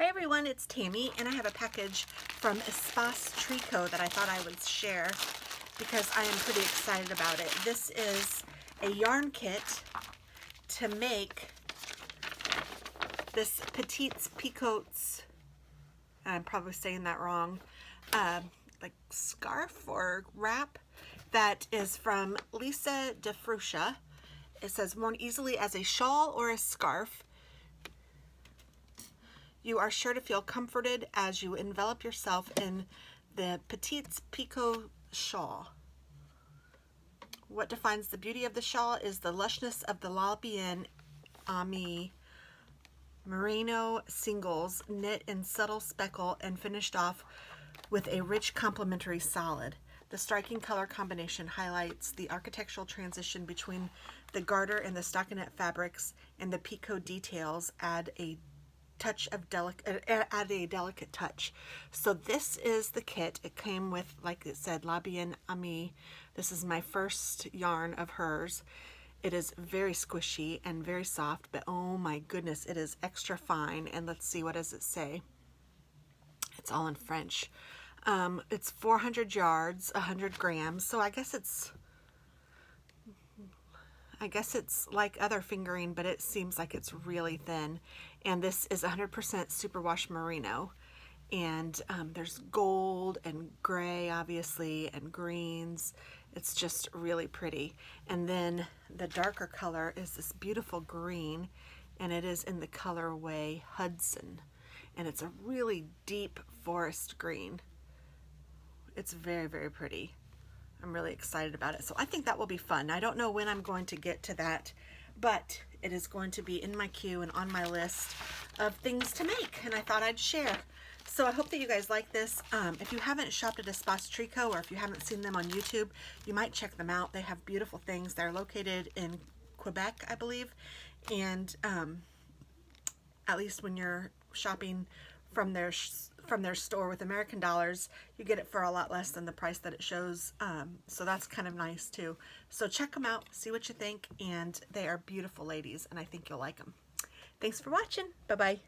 Hi everyone, it's Tammy, and I have a package from Espace Tricot that I thought I would share because I am pretty excited about it. This is a yarn kit to make this TT.Scraps, I'm probably saying that wrong, like scarf or wrap that is from Lisa DeFruscia. It says, worn easily as a shawl or a scarf. You are sure to feel comforted as you envelop yourself in the TT.Scraps shawl. What defines the beauty of the shawl is the lushness of the Labian Ami merino singles, knit in subtle speckle and finished off with a rich complementary solid. The striking color combination highlights the architectural transition between the garter and the stockinette fabrics, and the picot details add a delicate touch. So this is the kit. It came with, like it said, Labian Ami. This is my first yarn of hers. It is very squishy and very soft, but oh my goodness, it is extra fine. And let's see, what does it say? It's all in French. It's 400 yards, 100 grams. So I guess it's like other fingering, but it seems like it's really thin. And this is 100% superwash merino. And there's gold and gray, obviously, and greens. It's just really pretty. And then the darker color is this beautiful green, and it is in the colorway Hudson. And it's a really deep forest green. It's very, very pretty. I'm really excited about it. So I think that will be fun. I don't know when I'm going to get to that, but it is going to be in my queue and on my list of things to make, and I thought I'd share. So I hope that you guys like this. If you haven't shopped at Espace Tricot, or if you haven't seen them on YouTube, you might check them out. They have beautiful things. They're located in Quebec, I believe, and at least when you're shopping from their store with American dollars, you get it for a lot less than the price that it shows. So that's kind of nice too. So check them out, see what you think, and they are beautiful ladies, and I think you'll like them. Thanks for watching. Bye-bye.